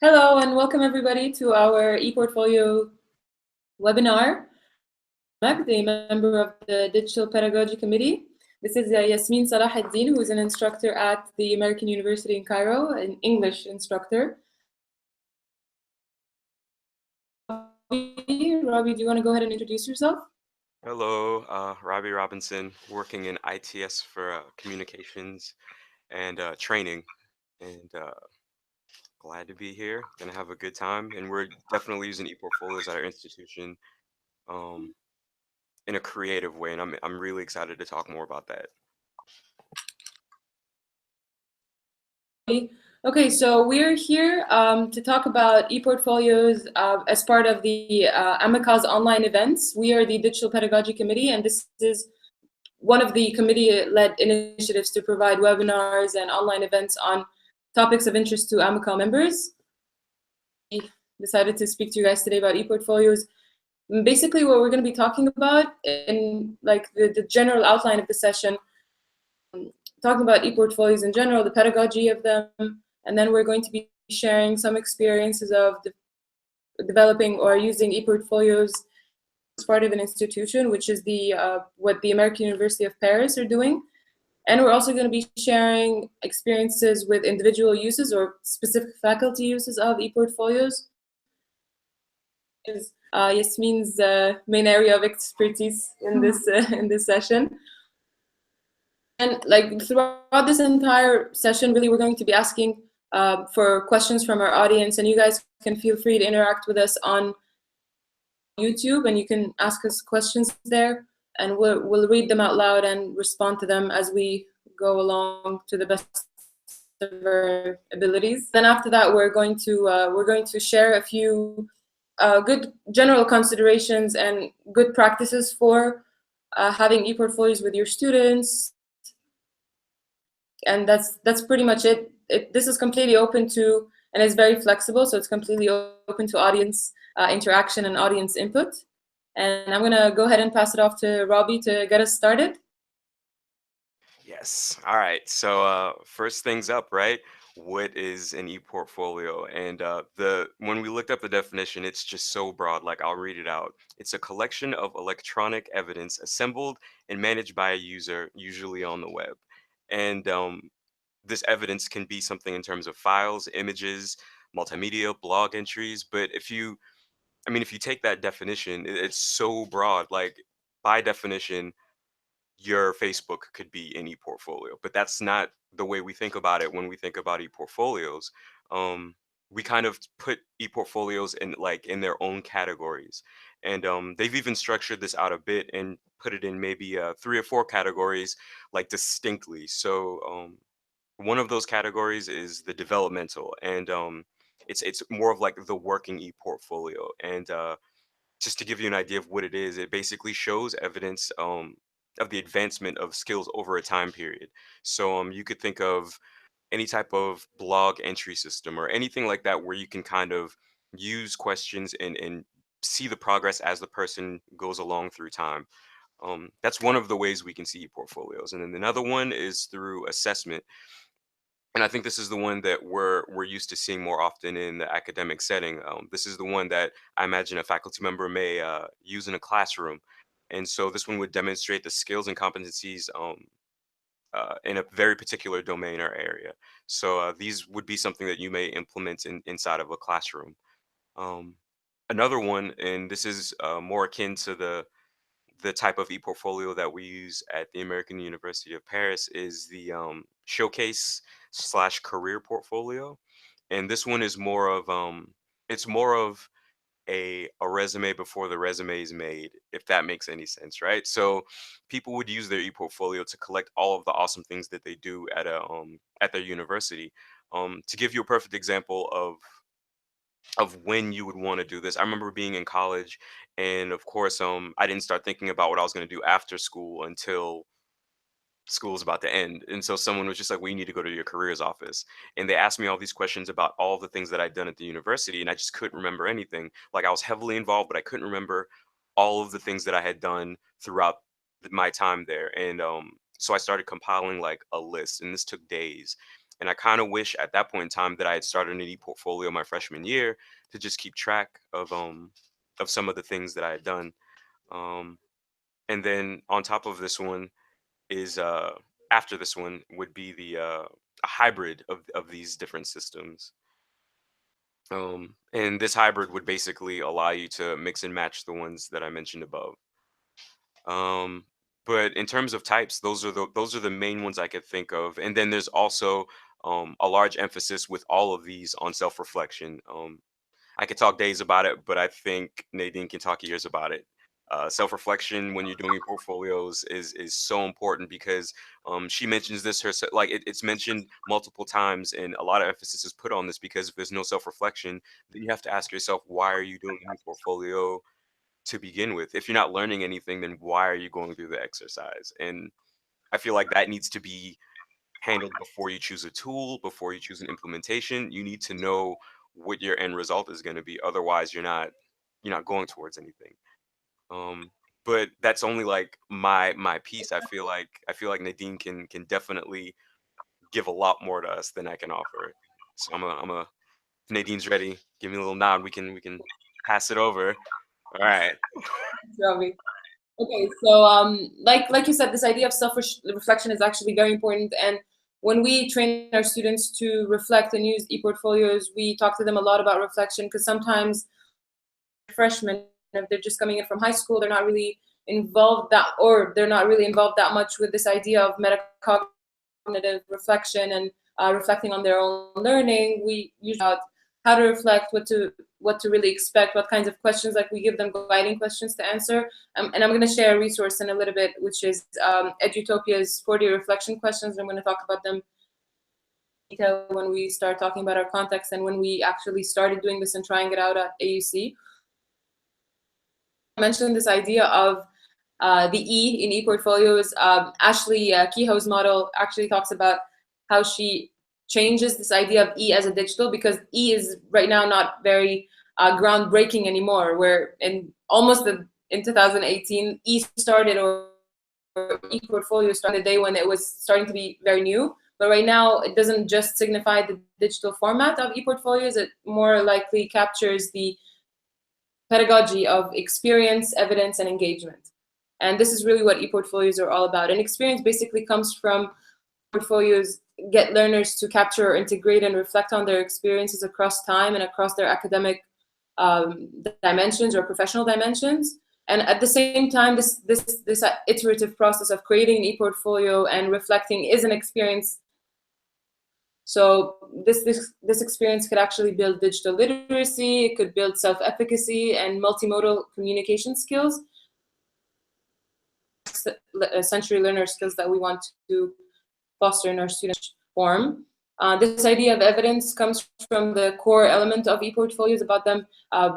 Hello and welcome everybody to our ePortfolio webinar. I'm a member of the Digital Pedagogy Committee. This is Yasmine Salah, who is an instructor at the American University in Cairo, an English instructor. Robbie, do you want to go ahead and introduce yourself? Hello, Robbie Robinson, working in ITS for communications and training, and glad to be here. Gonna have a good time, and we're definitely using ePortfolios at our institution um, in a creative way, and I'm really excited to talk more about that. Okay, so we're here to talk about ePortfolios as part of the AMICAL's online events. We are the Digital Pedagogy Committee, and this is one of the committee-led initiatives to provide webinars and online events on topics of interest to AMICAL members. We decided to speak to you guys today about ePortfolios. Basically, what we're going to be talking about in like the general outline of the session, talking about ePortfolios in general, the pedagogy of them, and then we're going to be sharing some experiences of developing or using ePortfolios as part of an institution, which is what the American University of Paris are doing. And we're also going to be sharing experiences with individual uses or specific faculty uses of ePortfolios. Is Yasmin's main area of expertise in this session. And like throughout this entire session, really, we're going to be asking for questions from our audience, and you guys can feel free to interact with us on YouTube, and you can ask us questions there, and we'll read them out loud and respond to them as we go along to the best of our abilities. Then after that, we're going to share a few good general considerations and good practices for having ePortfolios with your students. And that's pretty much it. This is completely open to, and it's very flexible, so it's completely open to audience interaction and audience input. And I'm gonna go ahead and pass it off to Robbie to get us started. Yes. All right. So first things up, right? What is an e-portfolio? And the when we looked up the definition, it's just so broad. Like I'll read it out. It's a collection of electronic evidence assembled and managed by a user, usually on the web. And this evidence can be something in terms of files, images, multimedia, blog entries. But if you take that definition, it's so broad. Like by definition, your Facebook could be an e-portfolio, but that's not the way we think about it when we think about e-portfolios. Um, we kind of put e-portfolios in their own categories, and they've even structured this out a bit and put it in maybe 3 or 4 categories, like distinctly. So one of those categories is the developmental, and it's more of like the working e-portfolio, and just to give you an idea of what it is, it basically shows evidence of the advancement of skills over a time period. So you could think of any type of blog entry system or anything like that where you can kind of use questions and see the progress as the person goes along through time. That's one of the ways we can see portfolios. And then another one is through assessment. And I think this is the one that we're used to seeing more often in the academic setting. This is the one that I imagine a faculty member may use in a classroom, and so this one would demonstrate the skills and competencies in a very particular domain or area. So these would be something that you may implement inside of a classroom. Um, Another one, and this is more akin to the type of e-portfolio that we use at the American University of Paris, is the showcase slash career portfolio. And this one is more of it's more of a resume before the resume is made, if that makes any sense, right? So people would use their e-portfolio to collect all of the awesome things that they do at their university. To give you a perfect example of when you would want to do this. I remember being in college, and of course, I didn't start thinking about what I was going to do after school until school was about to end. And so someone was just like, "We need to go to your careers office." And they asked me all these questions about all the things that I'd done at the university, and I just couldn't remember anything. Like I was heavily involved, but I couldn't remember all of the things that I had done throughout my time there. And so I started compiling like a list, and this took days. And I kind of wish at that point in time that I had started an e-portfolio my freshman year to just keep track of some of the things that I had done. Um, and then on top of this one is after this one would be the a hybrid of these different systems. And this hybrid would basically allow you to mix and match the ones that I mentioned above. Um, but in terms of types, those are the main ones I could think of. And then there's also a large emphasis with all of these on self-reflection. I could talk days about it, but I think Nadine can talk years about it. Self-reflection when you're doing your portfolios is so important because she mentions this herself. Like it's mentioned multiple times, and a lot of emphasis is put on this because if there's no self-reflection, then you have to ask yourself, why are you doing a portfolio to begin with? If you're not learning anything, then why are you going through the exercise? And I feel like that needs to be handled before you choose a tool, before you choose an implementation. You need to know what your end result is going to be. Otherwise, you're not going towards anything. Um, but that's only like my piece. I feel like Nadine can definitely give a lot more to us than I can offer. So I'm a if Nadine's ready, give me a little nod. We can pass it over. All right. Robbie. Okay, so like you said, this idea of self-reflection is actually very important. And when we train our students to reflect and use e-portfolios, we talk to them a lot about reflection because sometimes freshmen, if they're just coming in from high school, they're not really involved that much with this idea of metacognitive reflection and reflecting on their own learning. We usually about how to reflect, what to really expect, what kinds of questions, like we give them guiding questions to answer. And I'm going to share a resource in a little bit, which is Edutopia's 40 reflection questions. I'm going to talk about them in detail when we start talking about our context and when we actually started doing this and trying it out at AUC. I mentioned this idea of the E in ePortfolios. Ashley Kehoe's model actually talks about how she changes this idea of E as a digital, because E is right now not very groundbreaking anymore. Where in 2018, E started, or ePortfolio started the day when it was starting to be very new. But right now, it doesn't just signify the digital format of ePortfolios. It more likely captures the pedagogy of experience, evidence, and engagement. And this is really what ePortfolios are all about. And experience basically comes from portfolios get learners to capture, integrate, and reflect on their experiences across time and across their academic dimensions or professional dimensions. And at the same time, this iterative process of creating an ePortfolio and reflecting is an experience. So this experience could actually build digital literacy, it could build self-efficacy and multimodal communication skills, sensory learner skills that we want to foster in our students form. This idea of evidence comes from the core element of ePortfolios, about them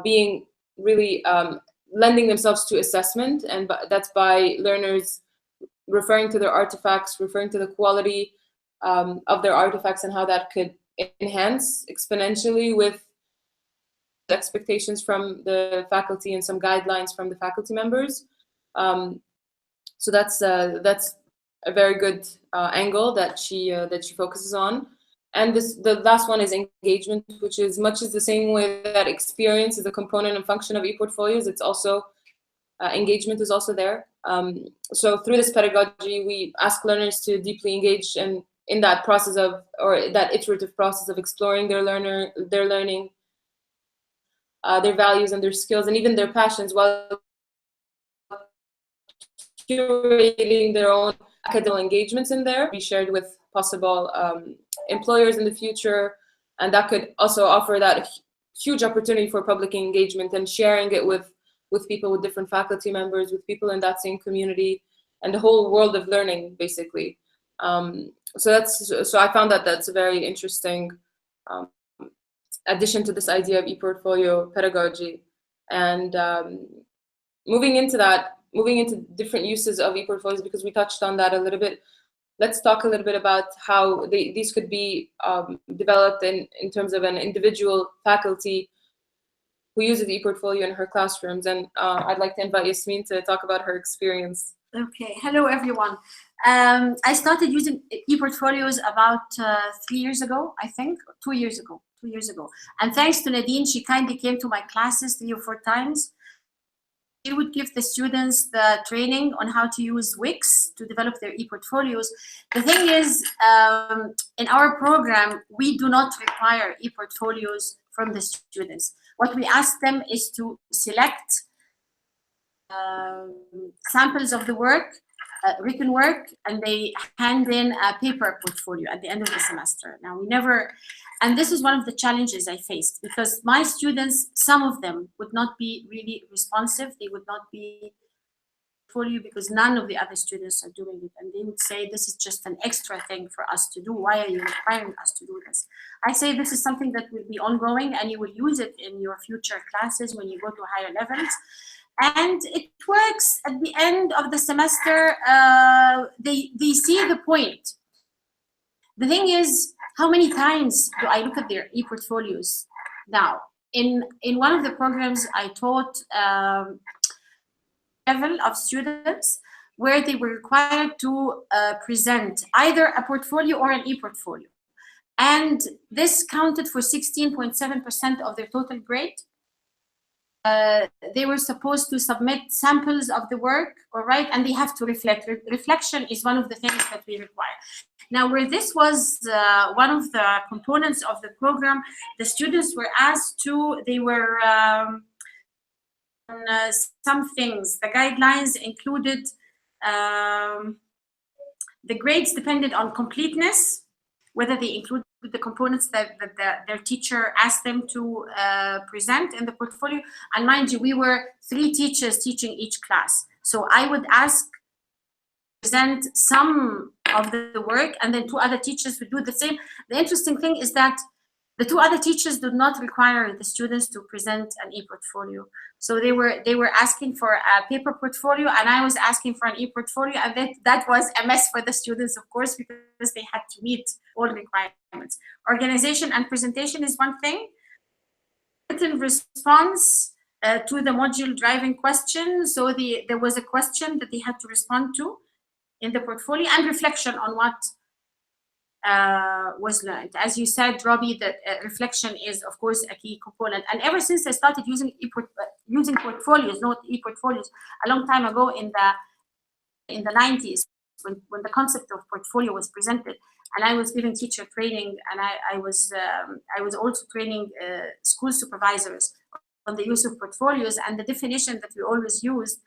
being really lending themselves to assessment, and that's by learners referring to their artifacts, referring to the quality of their artifacts and how that could enhance exponentially with expectations from the faculty and some guidelines from the faculty members. So that's a very good angle that she focuses on. And the last one is engagement, which is much the same way that experience is a component and function of ePortfolios. It's also engagement is also there. So through this pedagogy, we ask learners to deeply engage in that process of, or that iterative process of exploring their learning, their values and their skills, and even their passions, while curating their own academic engagements in there, be shared with possible employers in the future. And that could also offer that huge opportunity for public engagement and sharing it with people, with different faculty members, with people in that same community, and the whole world of learning, basically. So I found that that's a very interesting addition to this idea of ePortfolio pedagogy. And moving into different uses of ePortfolios, because we touched on that a little bit, let's talk a little bit about how these could be developed in terms of an individual faculty who uses ePortfolio in her classrooms. And I'd like to invite Yasmine to talk about her experience. Okay, hello everyone. I started using eportfolios about 3 years ago, I think, 2 years ago. 2 years ago. And thanks to Nadine, she kindly came to my classes 3 or 4 times. She would give the students the training on how to use Wix to develop their eportfolios. The thing is, in our program, we do not require eportfolios from the students. What we ask them is to select samples of the work, written work, and they hand in a paper portfolio at the end of the semester. Now, we never, and this is one of the challenges I faced, because my students, some of them would not be really responsive. They would not be portfolio because none of the other students are doing it. And they would say, this is just an extra thing for us to do. Why are you requiring us to do this? I say this is something that will be ongoing, and you will use it in your future classes when you go to higher levels. And it works at the end of the semester. They see the point. The thing is, how many times do I look at their e-portfolios? Now, in one of the programs, I taught level of students where they were required to present either a portfolio or an e-portfolio. And this counted for 16.7% of their total grade. They were supposed to submit samples of the work, all right, and they have to reflect. Reflection is one of the things that we require. Now, where this was one of the components of the program, the students were asked to, they were some things. The guidelines included the grades depended on completeness, whether they include the components that their teacher asked them to present in the portfolio. And mind you, we were 3 teachers teaching each class. So I would ask, present some of the work, and then 2 other teachers would do the same. The interesting thing is that the 2 other teachers did not require the students to present an e-portfolio. So they were asking for a paper portfolio, and I was asking for an e-portfolio, and that was a mess for the students, of course, because they had to meet all requirements. Organization and presentation is one thing. Written response to the module driving question. So there was a question that they had to respond to in the portfolio, and reflection on what was learned. As you said, Robbie, that reflection is, of course, a key component. And ever since I started using portfolios, not e-portfolios, a long time ago in the 90s, when the concept of portfolio was presented, and I was giving teacher training, and I was also training school supervisors on the use of portfolios. And the definition that we always used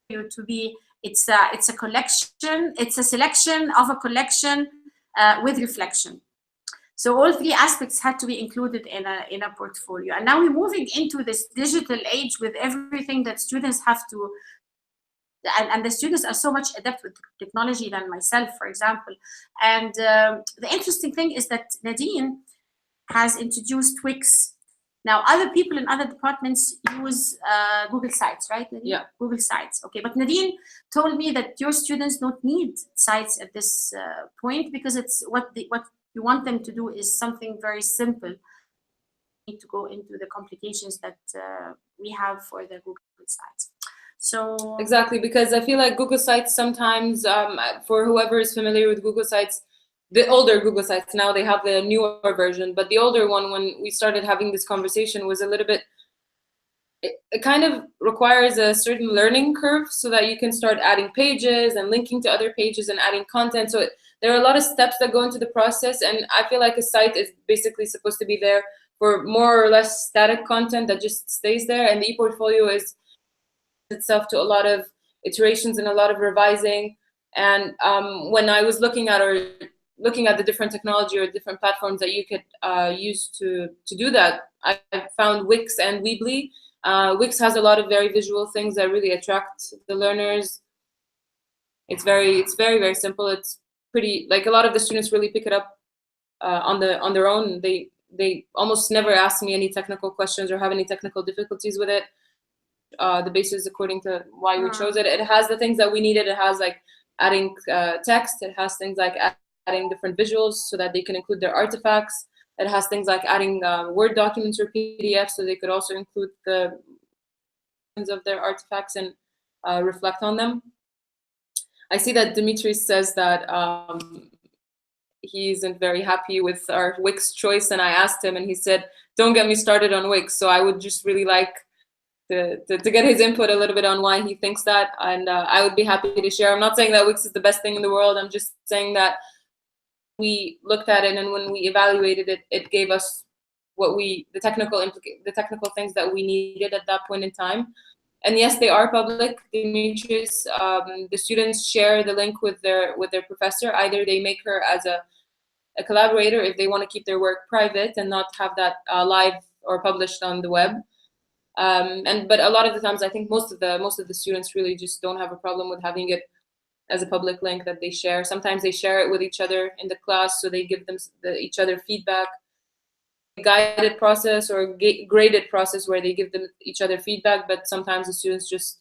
to be, it's a collection, it's a selection of a collection with reflection. So all 3 aspects had to be included in a portfolio. And now we're moving into this digital age with everything that students have to, and the students are so much adept with technology than myself, for example. And the interesting thing is that Nadine has introduced Wix. Now, other people in other departments use Google Sites, right, Nadine? Yeah. Google Sites. Okay, but Nadine told me that your students don't need sites at this point, because it's what you want them to do is something very simple. You need to go into the complications that we have for the Google Sites. So exactly, because I feel like Google Sites sometimes, for whoever is familiar with Google Sites, the older Google Sites, now they have the newer version, but the older one, when we started having this conversation, was a little bit, it kind of requires a certain learning curve so that you can start adding pages and linking to other pages and adding content. So there are a lot of steps that go into the process, and I feel like a site is basically supposed to be there for more or less static content that just stays there, and the ePortfolio is itself to a lot of iterations and a lot of revising. And when I was looking at the different technology or different platforms that you could use to do that, I found Wix and Weebly. Wix has a lot of very visual things that really attract the learners. It's very, very simple. It's pretty, like, a lot of the students really pick it up on their own. They almost never ask me any technical questions or have any technical difficulties with it. The basis according to why we chose it. It has the things that we needed. It has like adding text. It has things like adding different visuals so that they can include their artifacts. It has things like adding Word documents or PDFs, so they could also include the of their artifacts and reflect on them. I see that Dimitris says that he isn't very happy with our Wix choice, and I asked him, and he said, "Don't get me started on Wix." So I would just really like to get his input a little bit on why he thinks that, and I would be happy to share. I'm not saying that Wix is the best thing in the world. I'm just saying that we looked at it, and when we evaluated it, it gave us what the technical things that we needed at that point in time. And yes, they are public, Demetrius. The students share the link with their professor. Either they make her as a collaborator if they want to keep their work private and not have that live or published on the web. But a lot of the times, I think most of the students really just don't have a problem with having it as a public link that they share. Sometimes they share it with each other in the class, so they give them each other feedback. Guided process or graded process where they give them each other feedback, but sometimes the students just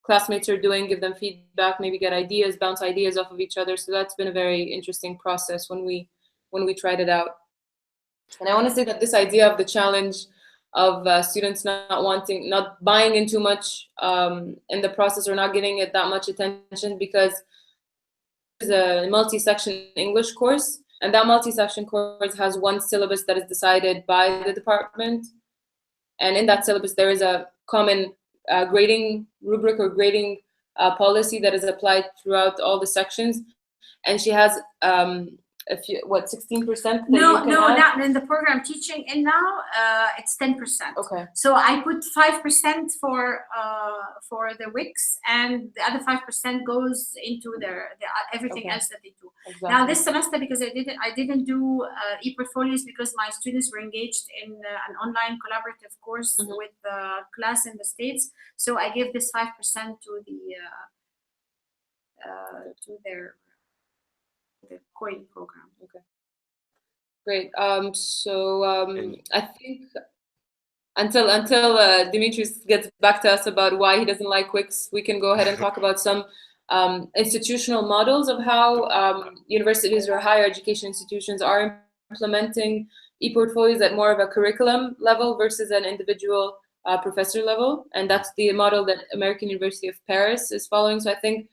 classmates are doing, give them feedback, maybe get ideas, bounce ideas off of each other. So that's been a very interesting process when we tried it out. And I want to say that this idea of the challenge of students not buying in too much in the process or not giving it that much attention, because it's a multi-section English course. And that multi-section course has one syllabus that is decided by the department. And in that syllabus, there is a common grading rubric or grading policy that is applied throughout all the sections. And she has 16%? No, not in the program teaching, and now it's 10%. Okay. So I put 5% for the Wix, and the other 5% goes into their everything else that they do. Exactly. Now this semester, because I didn't do eportfolios because my students were engaged in an online collaborative course with the class in the States. So I gave this 5% to their coin program. Okay. Great. I think until Dimitris gets back to us about why he doesn't like Wix, we can go ahead and talk about some institutional models of how universities or higher education institutions are implementing eportfolios at more of a curriculum level versus an individual professor level. And that's the model that American University of Paris is following. So I think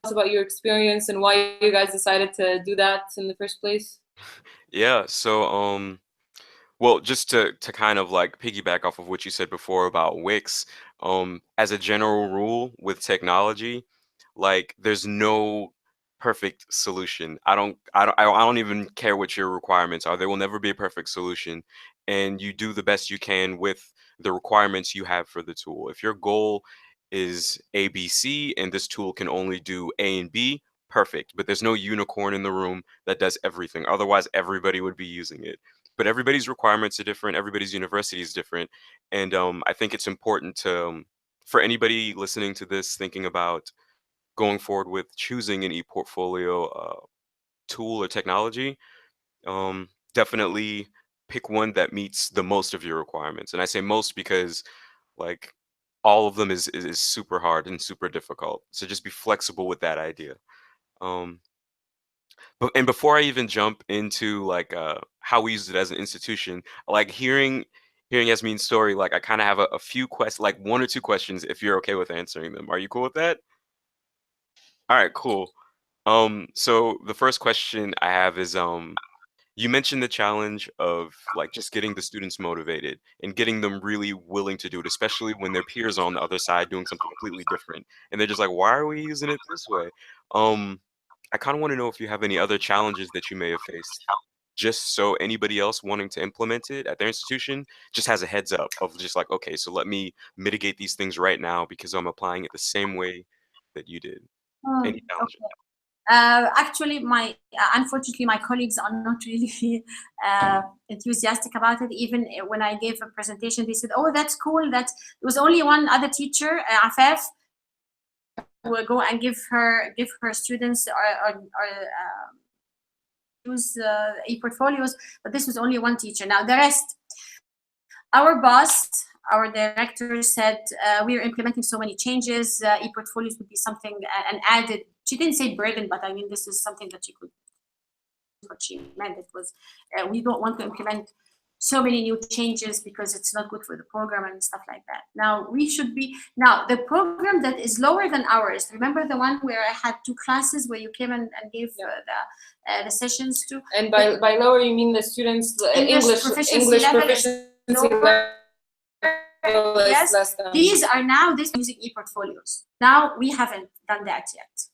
about your experience and why you guys decided to do that in the first place. Yeah, so well, just to kind of like piggyback off of what you said before about Wix, as a general rule with technology, like there's no perfect solution. I don't even care what your requirements are. There will never be a perfect solution, and you do the best you can with the requirements you have for the tool. If your goal is A, B, C, and this tool can only do A and B, perfect. But there's no unicorn in the room that does everything. Otherwise, everybody would be using it. But everybody's requirements are different. Everybody's university is different, and I think it's important to for anybody listening to this, thinking about going forward with choosing an eportfolio tool or technology, definitely pick one that meets the most of your requirements. And I say most because like all of them is super hard and super difficult. So just be flexible with that idea. And before I even jump into like how we use it as an institution, like hearing Yasmine's story, like I kind of have a few questions, like one or two questions, if you're okay with answering them. Are you cool with that? All right, cool. So the first question I have is you mentioned the challenge of like just getting the students motivated and getting them really willing to do it, especially when their peers are on the other side doing something completely different. And they're just like, why are we using it this way? I kind of want to know if you have any other challenges that you may have faced, just so anybody else wanting to implement it at their institution just has a heads up of just like, okay, so let me mitigate these things right now because I'm applying it the same way that you did. Any challenges? Okay. Actually, unfortunately, my colleagues are not really enthusiastic about it. Even when I gave a presentation, they said, "Oh, that's cool. That there was only one other teacher, Afaf, will go and give her students use eportfolios, but this was only one teacher. Now the rest, our boss, our director said, we are implementing so many changes. Eportfolios would be something an added. She didn't say burden, but I mean this is something that she could. What she meant it was, we don't want to implement so many new changes because it's not good for the program and stuff like that. Now we should be, now the program that is lower than ours, remember the one where I had 2 classes where you came and gave the sessions to? And by lower, you mean the students' English proficiency level yes, is less than. These are now using eportfolios. Now we haven't done that yet.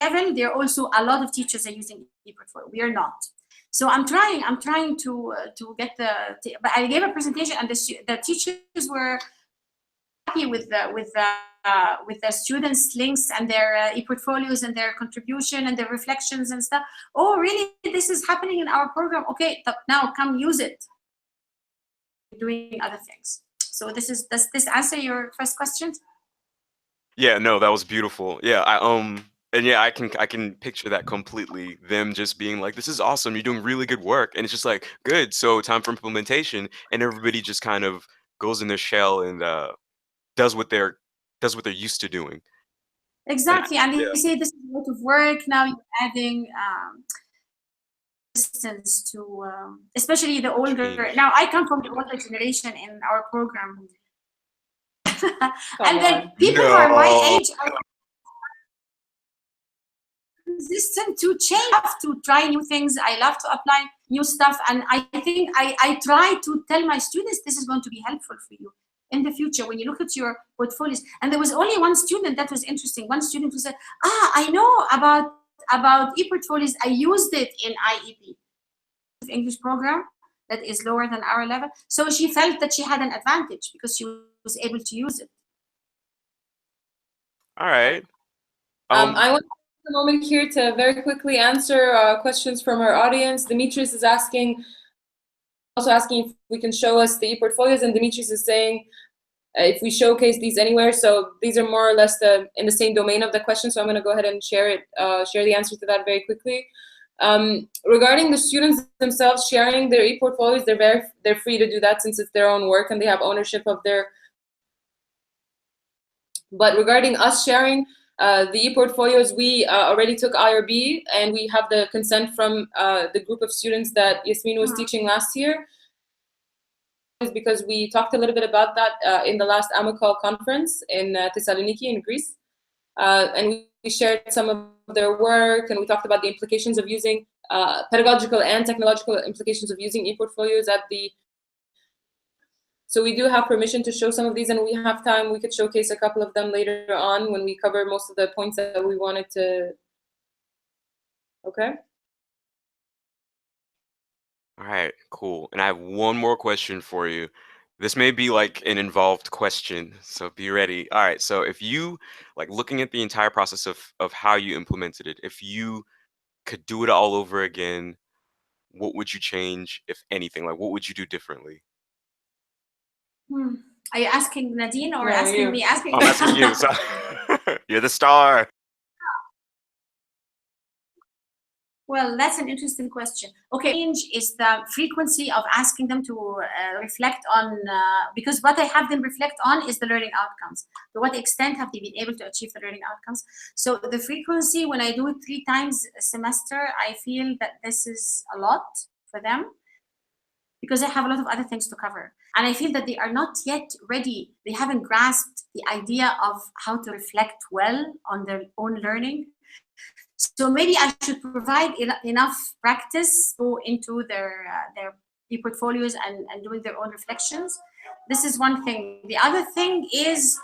Level, there are also a lot of teachers are using eportfolio. We are not. So I'm trying to get but I gave a presentation and the teachers were happy with the students' links and their eportfolios and their contribution and their reflections and stuff. Oh, really? This is happening in our program? Okay, now come use it. Doing other things. So does this answer your first question? Yeah, no, that was beautiful. Yeah, and yeah, I can picture that completely. Them just being like, "This is awesome. You're doing really good work," and it's just like, "Good." So time for implementation, and everybody just kind of goes in their shell and does what they're used to doing. Exactly, and they say this is a lot of work. Now you're adding distance to, especially the older. Now I come from the older generation in our program, and then people who are my age are resistant to change. I love to try new things. I love to apply new stuff, and I think I try to tell my students this is going to be helpful for you in the future when you look at your portfolios. And there was only one student that was interesting. One student who said, I know about eportfolios. I used it in IEP, English program that is lower than our level. So she felt that she had an advantage because she was able to use it. All right. I want to take a moment here to very quickly answer questions from our audience. Demetrius is also asking if we can show us the eportfolios, and Demetrius is saying if we showcase these anywhere. So these are more or less in the same domain of the question. So I'm going to go ahead and share the answer to that very quickly. Regarding the students themselves sharing their eportfolios, they're free to do that since it's their own work and they have ownership of their. But regarding us sharing the eportfolios, we already took IRB and we have the consent from the group of students that Yasmine was teaching last year. Because we talked a little bit about that in the last AMICAL conference in Thessaloniki in Greece. And we shared some of their work, and we talked about the implications of using pedagogical and technological implications of using eportfolios at the. So we do have permission to show some of these, and we have time. We could showcase a couple of them later on when we cover most of the points that we wanted to. Okay. All right, cool. And I have one more question for you. This may be like an involved question, so be ready. All right, so if you, like looking at the entire process of how you implemented it, if you could do it all over again, what would you change, if anything? Like, what would you do differently? Are you asking Nadine or No, asking you. me? Asking I'm asking you. So you're the star. Well, that's an interesting question. Okay, change is the frequency of asking them to reflect on, because what I have them reflect on is the learning outcomes. To what extent have they been able to achieve the learning outcomes? So the frequency, when I do it 3 times a semester, I feel that this is a lot for them because I have a lot of other things to cover. And I feel that they are not yet ready. They haven't grasped the idea of how to reflect well on their own learning. So maybe I should provide enough practice go into their eportfolios and doing their own reflections. This is one thing. The other thing is,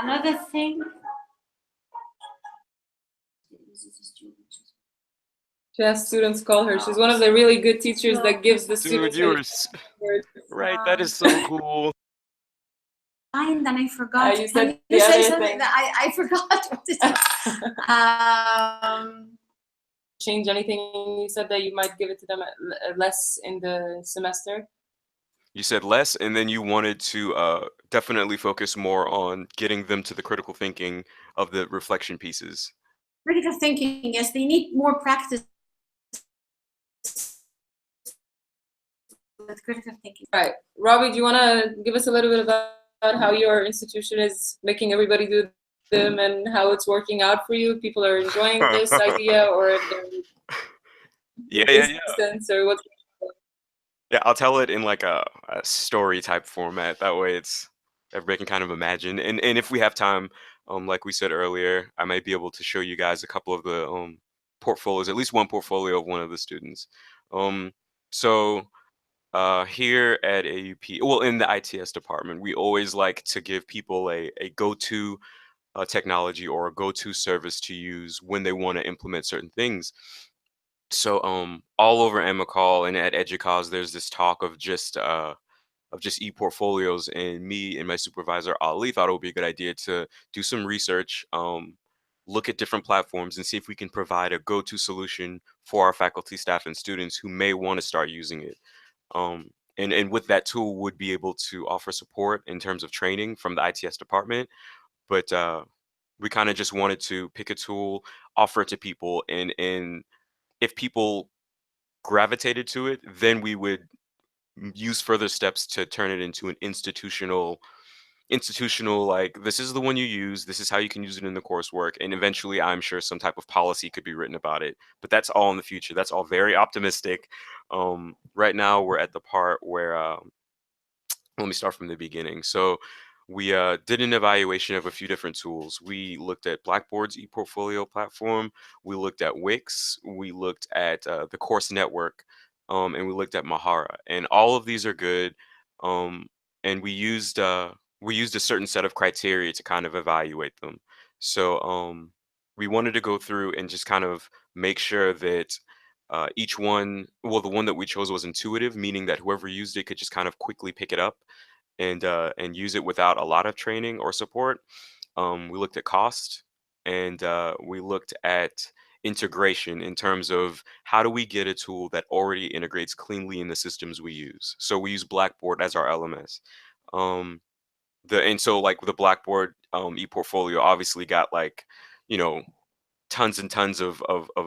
another thing. She has students call her. She's one of the really good teachers that gives the Dude, students. right. That is so cool. And I forgot. You said you say something thing. that I forgot what it is. Change anything? You said that you might give it to them less in the semester. You said less, and then you wanted to definitely focus more on getting them to the critical thinking of the reflection pieces. Critical thinking, yes, they need more practice with critical thinking. Right. Robbie, do you want to give us a little bit about how your institution is making everybody do them and how it's working out for you? People are enjoying this idea, or Yeah, Does yeah, this yeah. make sense, or what? Yeah, I'll tell it in like a story type format. That way it's everybody can kind of imagine. And if we have time, like we said earlier, I might be able to show you guys a couple of the portfolios, at least one portfolio of one of the students. Um, so here at AUP, well, in the ITS department, we always like to give people a go-to technology or a go-to service to use when they want to implement certain things. So all over AMICAL and at EDUCAUSE, there's this talk of just e-portfolios, and me and my supervisor Ali thought it would be a good idea to do some research, look at different platforms and see if we can provide a go-to solution for our faculty, staff, and students who may want to start using it. And with that tool would be able to offer support in terms of training from the ITS department, but we kind of just wanted to pick a tool, offer it to people, and if people gravitated to it, then we would use further steps to turn it into an institutional, like, this is the one you use, this is how you can use it in the coursework, and eventually I'm sure some type of policy could be written about it. But that's all in the future. That's all very optimistic. Right now we're at the part where let me start from the beginning. So we did an evaluation of a few different tools. We looked at Blackboard's ePortfolio platform. We looked at Wix. We looked at the Course Network, and we looked at Mahara. And all of these are good. Um, and we used a certain set of criteria to kind of evaluate them. So we wanted to go through and just kind of make sure that each one, well, the one that we chose was intuitive, meaning that whoever used it could just kind of quickly pick it up and use it without a lot of training or support. We looked at cost, and we looked at integration in terms of how do we get a tool that already integrates cleanly in the systems we use. So we use Blackboard as our LMS. Um, and so like the Blackboard ePortfolio obviously got like, you know, tons and tons of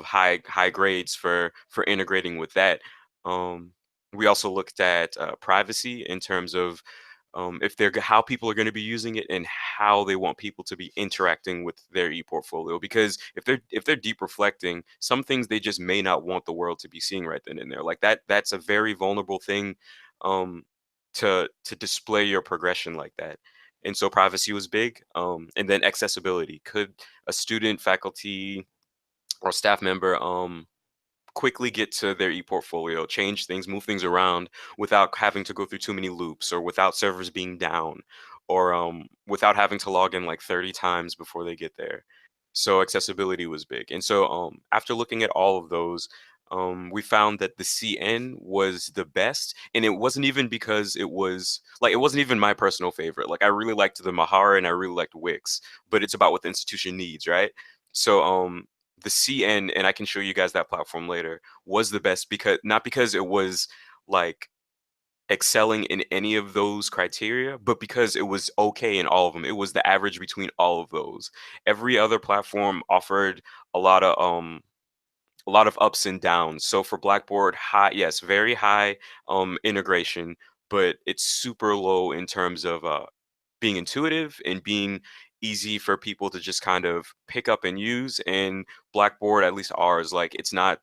high grades for integrating with that. Um, we also looked at privacy in terms of if how people are going to be using it and how they want people to be interacting with their ePortfolio. Because if they're deep reflecting, some things they just may not want the world to be seeing right then and there. Like that's a very vulnerable thing um, to display your progression like that. And so privacy was big. And then accessibility. Could a student, faculty, or staff member quickly get to their ePortfolio, change things, move things around without having to go through too many loops, or without servers being down, or without having to log in like 30 times before they get there. So accessibility was big. And so after looking at all of those, we found that the CN was the best. And it wasn't even because it was like, it wasn't even my personal favorite. Like I really liked the Mahara and I really liked Wix, but it's about what the institution needs, right? So the CN, and I can show you guys that platform later, was the best because not because it was like excelling in any of those criteria, but because it was okay in all of them. It was the average between all of those. Every other platform offered a lot of a lot of ups and downs. So for Blackboard, high, yes, very high integration, but it's super low in terms of being intuitive and being easy for people to just kind of pick up and use. And Blackboard, at least ours, like it's not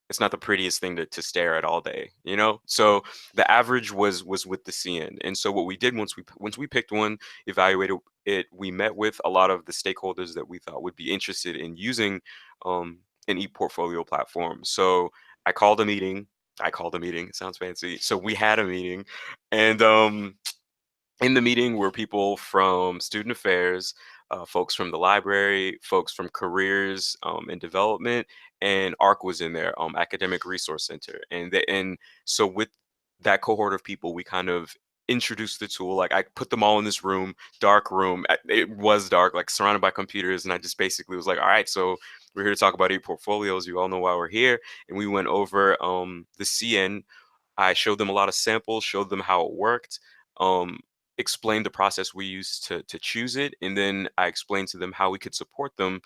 the prettiest thing to stare at all day, you know. So the average was with the CN. And so what we did once we picked one, evaluated it, we met with a lot of the stakeholders that we thought would be interested in using um, an e-portfolio platform. So I called a meeting. I called a meeting. It sounds fancy. So we had a meeting, and in the meeting were people from student affairs, folks from the library, folks from careers and development, and ARC was in there, Academic Resource Center. And so with that cohort of people, we kind of introduced the tool. Like I put them all in this room, dark room. It was dark, like surrounded by computers, and I just basically was like, all right, so we're here to talk about e-portfolios. You all know why we're here. And we went over the CN. I showed them a lot of samples, showed them how it worked, um, explained the process we used to choose it, and then I explained to them how we could support them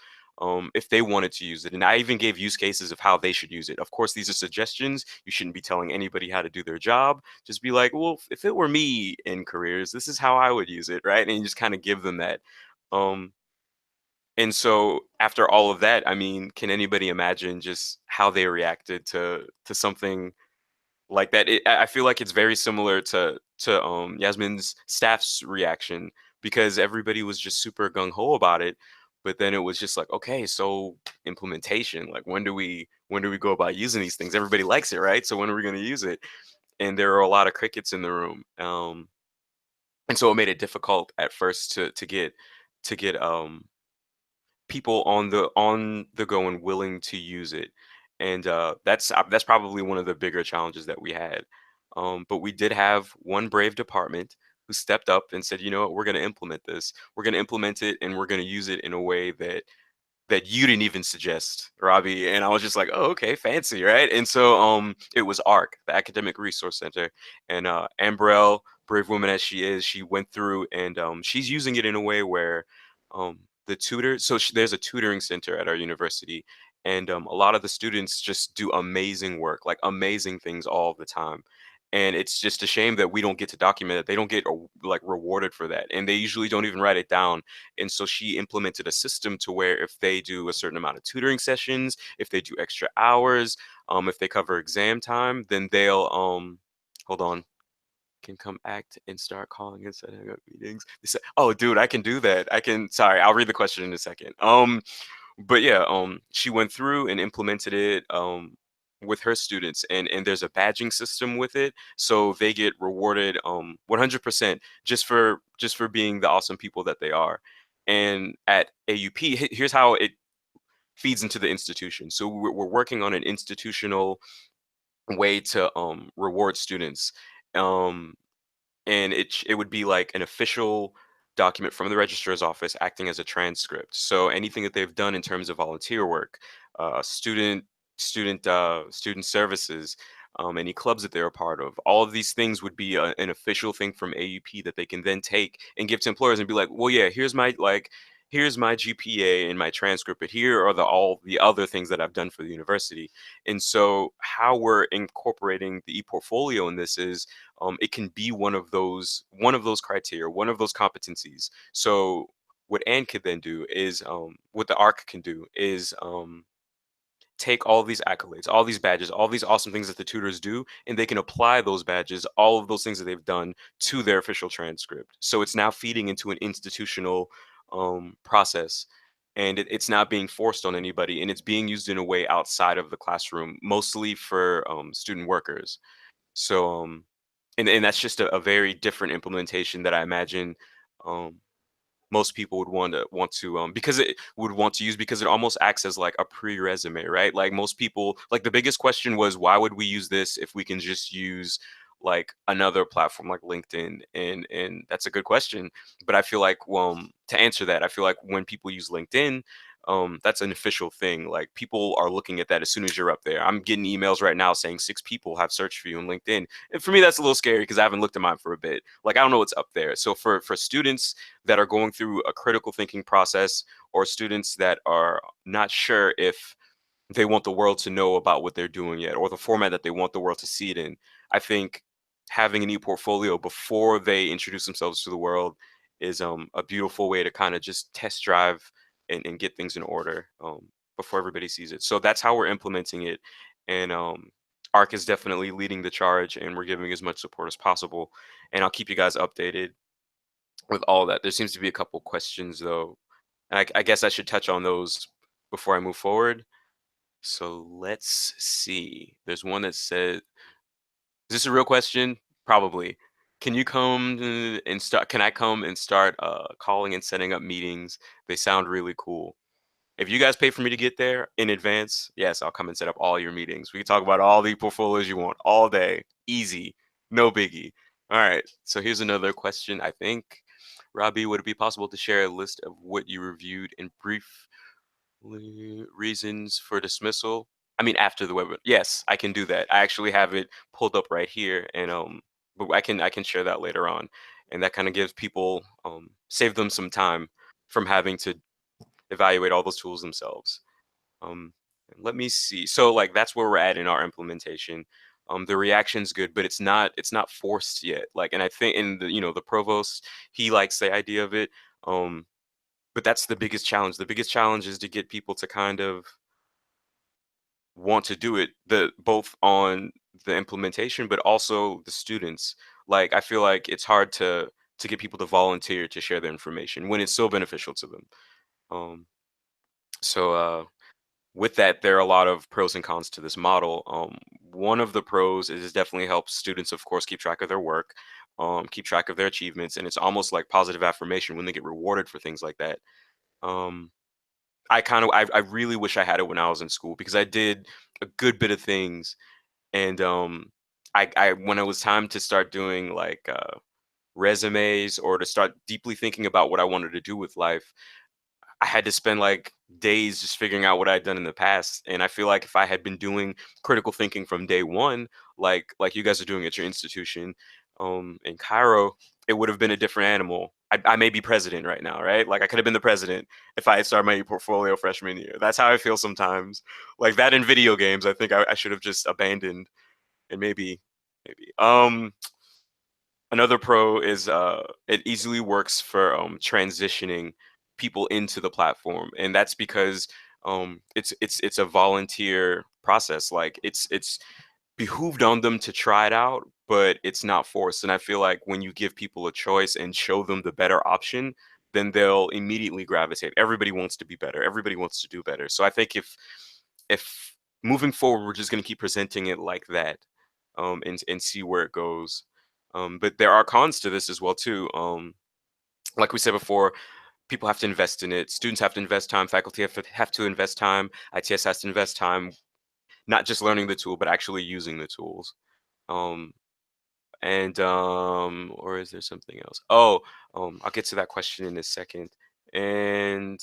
if they wanted to use it. And I even gave use cases of how they should use it. Of course, these are suggestions. You shouldn't be telling anybody how to do their job. Just be like, well, if it were me in careers, this is how I would use it, right? And you just kind of give them that. Um, And so after all of that, I mean, can anybody imagine just how they reacted to something like that? I feel like it's very similar to Yasmine's staff's reaction, because everybody was just super gung ho about it. But then it was just like, okay, so implementation, like when do we go about using these things? Everybody likes it, right? So when are we going to use it? And there are a lot of crickets in the room, and so it made it difficult at first to get people on the go and willing to use it. And that's probably one of the bigger challenges that we had. But we did have one brave department who stepped up and said, you know what, we're going to implement this. We're going to implement it, and we're going to use it in a way that you didn't even suggest, Robbie. And I was just like, oh, okay, fancy, right? And so it was ARC, the Academic Resource Center. And Ambrelle, brave woman as she is, she went through and she's using it in a way where the tutor, so there's a tutoring center at our university, and a lot of the students just do amazing work, like amazing things all the time. And it's just a shame that we don't get to document it. They don't get like rewarded for that, and they usually don't even write it down. And so she implemented a system to where if they do a certain amount of tutoring sessions, if they do extra hours, if they cover exam time, then they'll hold on, can come act and start calling and setting up meetings. They said, oh dude, I can do that. I can, sorry, I'll read the question in a second. But yeah, she went through and implemented it with her students, and there's a badging system with it, so they get rewarded 100% just for being the awesome people that they are. And at AUP, here's how it feeds into the institution. So we're working on an institutional way to reward students. Um, and it would be like an official document from the registrar's office acting as a transcript. So anything that they've done in terms of volunteer work, student services, any clubs that they're a part of, all of these things would be an official thing from AUP that they can then take and give to employers and be like, well, yeah, here's my GPA and my transcript, but here are all the other things that I've done for the university. And so how we're incorporating the eportfolio in this is it can be one of those criteria, one of those competencies. So what Anne could then do is what the ARC can do is take all these accolades, all these badges, all these awesome things that the tutors do, and they can apply those badges, all of those things that they've done, to their official transcript. So it's now feeding into an institutional process, and it's not being forced on anybody, and it's being used in a way outside of the classroom, mostly for student workers. So and that's just a very different implementation that I imagine um most people would want to because it would want to use, because it almost acts as like a pre-resume, right? Like most people, like the biggest question was, why would we use this if we can just use like another platform like LinkedIn? And that's a good question. But I feel like, to answer that, I feel like when people use LinkedIn, that's an official thing. Like people are looking at that as soon as you're up there. I'm getting emails right now saying 6 people have searched for you on LinkedIn. And for me, that's a little scary because I haven't looked at mine for a bit. Like I don't know what's up there. So for students that are going through a critical thinking process, or students that are not sure if they want the world to know about what they're doing yet, or the format that they want the world to see it in, I think having an e-portfolio before they introduce themselves to the world is a beautiful way to kind of just test drive and get things in order before everybody sees it. So that's how we're implementing it. And ARC is definitely leading the charge, and we're giving as much support as possible. And I'll keep you guys updated with all that. There seems to be a couple questions though, and I guess I should touch on those before I move forward. So let's see. There's one that said, "Is this a real question?" Probably. Can you come and start? Can I come and start calling and setting up meetings? They sound really cool. If you guys pay for me to get there in advance, yes, I'll come and set up all your meetings. We can talk about all the portfolios you want all day. Easy. No biggie. All right. So here's another question, I think. Robbie, would it be possible to share a list of what you reviewed in brief reasons for dismissal? I mean, after the webinar. Yes, I can do that. I actually have it pulled up right here, and but I can share that later on, and that kind of gives people save them some time from having to evaluate all those tools themselves. Let me see. So like that's where we're at in our implementation. The reaction's good, but it's not forced yet. Like, and I think in the provost, he likes the idea of it. but that's the biggest challenge. The biggest challenge is to get people to kind of want to do it, both on the implementation, but also the students. Like, I feel like it's hard to get people to volunteer to share their information when it's so beneficial to them. Um, so with that, there are a lot of pros and cons to this model. One of the pros is it definitely helps students, of course, keep track of their work, keep track of their achievements, and it's almost like positive affirmation when they get rewarded for things like that. Um, I really wish I had it when I was in school, because I did a good bit of things, and I when it was time to start doing like resumes or to start deeply thinking about what I wanted to do with life, I had to spend like days just figuring out what I'd done in the past. And I feel like if I had been doing critical thinking from day one, like you guys are doing at your institution in Cairo, it would have been a different animal. I may be president right now, right? Like, I could have been the president if I had started my portfolio freshman year. That's how I feel sometimes. Like that in video games, I think I should have just abandoned, and maybe. Another pro is it easily works for transitioning people into the platform, and that's because it's a volunteer process. Like, it's behooved on them to try it out, but it's not forced. And I feel like when you give people a choice and show them the better option, then they'll immediately gravitate. Everybody wants to be better. Everybody wants to do better. So I think if moving forward, we're just going to keep presenting it like that, and see where it goes. But there are cons to this as well too. Like we said before, people have to invest in it. Students have to invest time. Faculty have to invest time. ITS has to invest time, not just learning the tool, but actually using the tools. Um, or is there something else? Oh, I'll get to that question in a second. And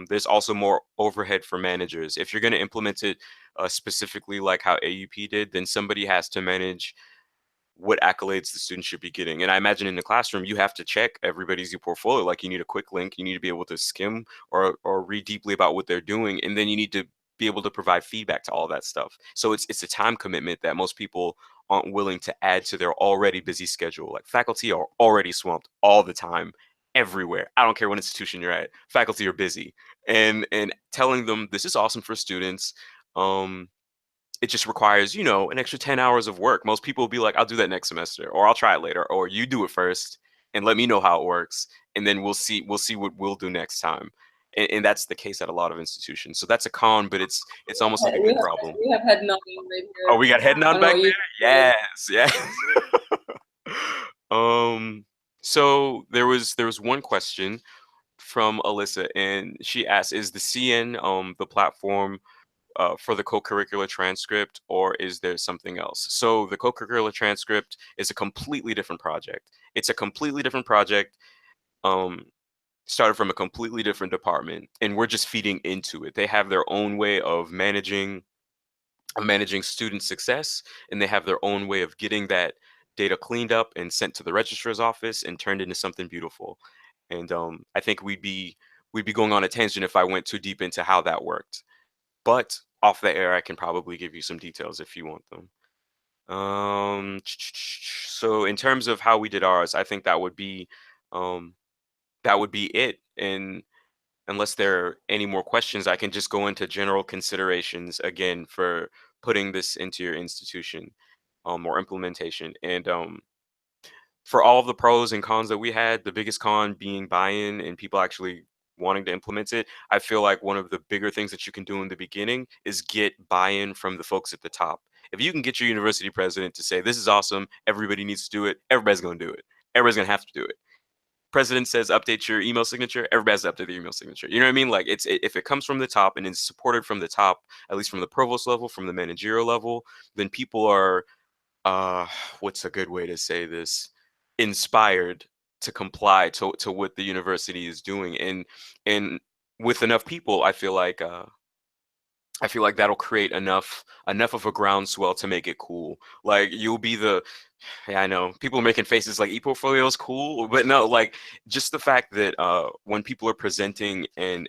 there's also more overhead for managers. If you're going to implement it specifically like how AUP did, then somebody has to manage what accolades the student should be getting. And I imagine in the classroom, you have to check everybody's portfolio. Like, you need a quick link, you need to be able to skim or read deeply about what they're doing, and then you need to be able to provide feedback to all that stuff. So it's a time commitment that most people aren't willing to add to their already busy schedule. Like, faculty are already swamped all the time, everywhere. I don't care what institution you're at. Faculty are busy, and telling them this is awesome for students. It just requires, an extra 10 hours of work. Most people will be like, I'll do that next semester, or I'll try it later, or you do it first and let me know how it works. And then we'll see what we'll do next time. And that's the case at a lot of institutions. So that's a con, but it's almost like a good problem. We have head nodding right Oh, here. we got head I nod don't know back what there? you Yes. So there was one question from Alyssa, and she asked, is the CN the platform for the co-curricular transcript, or is there something else? So the co-curricular transcript is a completely different project. It's a completely different project, um, started from a completely different department, and we're just feeding into it. They have their own way of managing student success, and they have their own way of getting that data cleaned up and sent to the registrar's office and turned into something beautiful. And I think we'd be going on a tangent if I went too deep into how that worked. But off the air, I can probably give you some details if you want them. So in terms of how we did ours, I think um, that would be it. And unless there are any more questions, I can just go into general considerations again for putting this into your institution, or implementation. And for all of the pros and cons that we had, the biggest con being buy-in and people actually wanting to implement it. I feel like one of the bigger things that you can do in the beginning is get buy-in from the folks at the top. If you can get your university president to say, this is awesome, everybody needs to do it, everybody's going to do it. Everybody's going to have to do it. President says, update your email signature, everybody has to update their email signature. You know what I mean? Like, if it comes from the top and is supported from the top, at least from the provost level, from the managerial level, then people are what's a good way to say this, inspired to comply to what the university is doing. And with enough people, I feel like that'll create enough of a groundswell to make it cool. Like, you'll be yeah, I know people are making faces like eportfolio is cool, but no, like, just the fact that when people are presenting and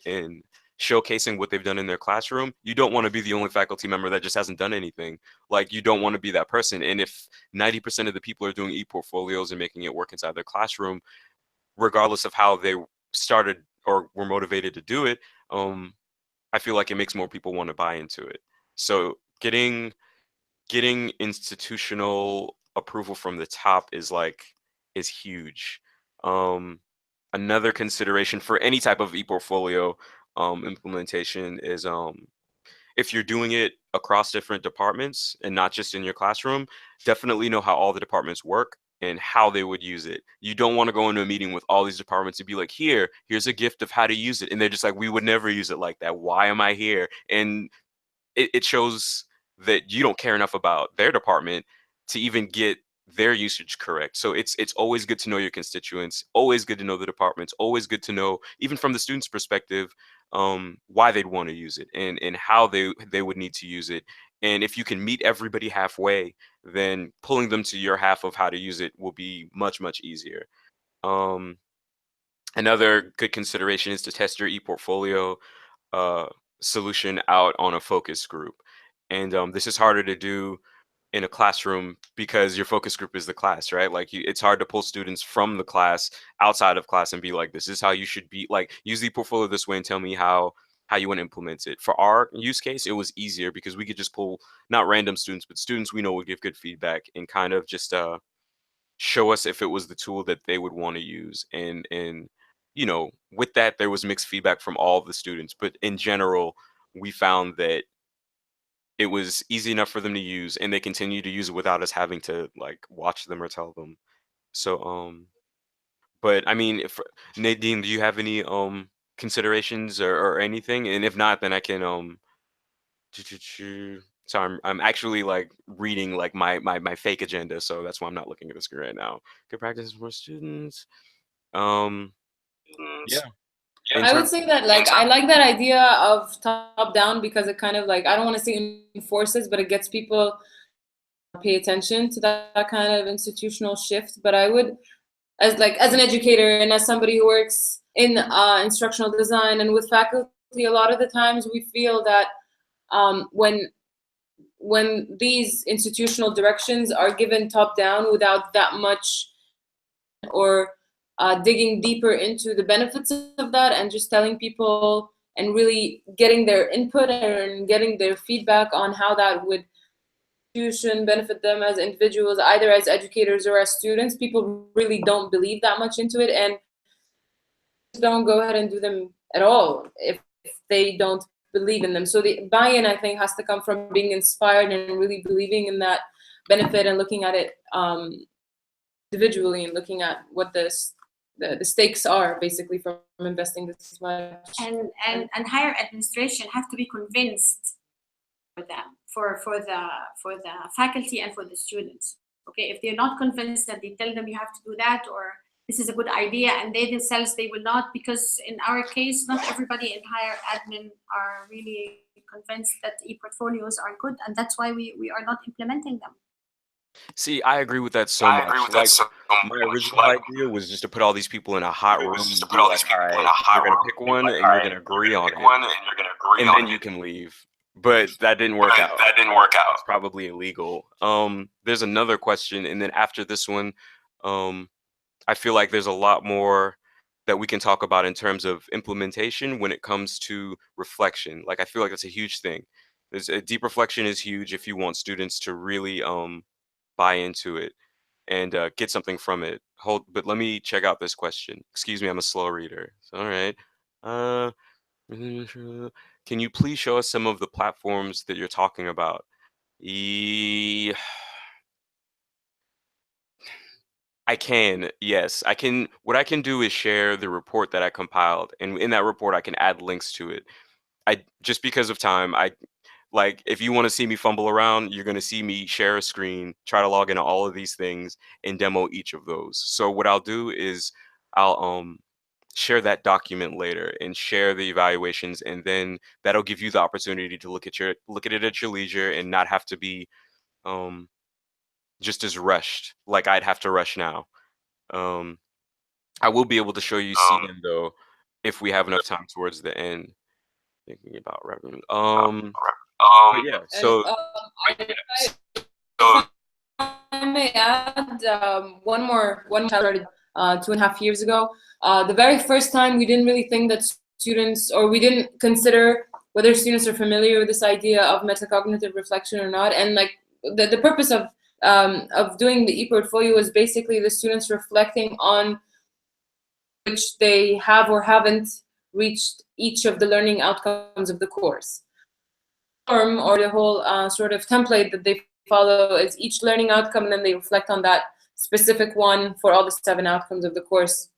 showcasing what they've done in their classroom, you don't want to be the only faculty member that just hasn't done anything. Like, you don't want to be that person. And if 90% of the people are doing eportfolios and making it work inside their classroom, regardless of how they started or we're motivated to do it, I feel like it makes more people want to buy into it. So getting institutional approval from the top is huge. Another consideration for any type of ePortfolio implementation is if you're doing it across different departments and not just in your classroom, definitely know how all the departments work and how they would use it. You don't want to go into a meeting with all these departments and be like, here's a gift of how to use it. And they're just like, we would never use it like that. Why am I here? And it shows that you don't care enough about their department to even get their usage correct. So it's always good to know your constituents, always good to know the departments, always good to know, even from the student's perspective, why they'd want to use it and how they would need to use it. And if you can meet everybody halfway, then pulling them to your half of how to use it will be much, much easier. Another good consideration is to test your ePortfolio solution out on a focus group. And this is harder to do in a classroom because your focus group is the class, right? Like it's hard to pull students from the class outside of class and be like, this is how you should be, like, use the portfolio this way and tell me how you want to implement it. For our use case, it was easier because we could just pull not random students, but students we know would give good feedback and kind of just show us if it was the tool that they would want to use. And you know, with that, there was mixed feedback from all of the students, but in general, we found that it was easy enough for them to use and they continue to use it without us having to like watch them or tell them. So but I mean, if Nadine, do you have any considerations or anything? And if not, then I can so I'm actually like reading like my fake agenda, so that's why I'm not looking at the screen right now. Good practices for students. Yeah. I would say that like I like that idea of top down because it kind of like, I don't want to say enforces, but it gets people to pay attention to that kind of institutional shift. But I would, as an educator and as somebody who works in instructional design and with faculty, a lot of the times we feel that when these institutional directions are given top down without that much or digging deeper into the benefits of that and just telling people and really getting their input and getting their feedback on how that would benefit them as individuals, either as educators or as students, people really don't believe that much into it and don't go ahead and do them at all if they don't believe in them. So the buy-in, I think, has to come from being inspired and really believing in that benefit and looking at it individually and looking at what the stakes are basically from investing this much. And higher administration have to be convinced for them, for the faculty and for the students. Okay, if they're not convinced that they tell them you have to do that or this is a good idea, and they themselves they will not, because in our case, not everybody in higher admin are really convinced that ePortfolios are good, and that's why we are not implementing them. See, I agree with that so much. My original idea was just to put all these people in a hot room and be like, all right, you're gonna pick one and you're gonna agree on it, and then you can leave. But that didn't work out. It's probably illegal. There's another question, and then after this one, I feel like there's a lot more that we can talk about in terms of implementation when it comes to reflection. Like, I feel like that's a huge thing. There's a deep reflection is huge if you want students to really buy into it and get something from it. But let me check out this question. Excuse me, I'm a slow reader. All right. Can you please show us some of the platforms that you're talking about? I can, yes. I can. What I can do is share the report that I compiled, and in that report, I can add links to it. I just because of time, like if you want to see me fumble around, you're gonna see me share a screen, try to log into all of these things, and demo each of those. So what I'll do is I'll share that document later and share the evaluations, and then that'll give you the opportunity to look at it at your leisure and not have to be just as rushed like I'd have to rush now. Um, I will be able to show you CN though if we have enough time towards the end. Thinking about revenue. But yeah. So I may add one more started 2.5 years ago. The very first time, we didn't really think that students, or we didn't consider whether students are familiar with this idea of metacognitive reflection or not. And like the purpose of doing the ePortfolio is basically the students reflecting on which they have or haven't reached each of the learning outcomes of the course. Or the whole sort of template that they follow is each learning outcome, and then they reflect on that specific one for all the 7 outcomes of the course.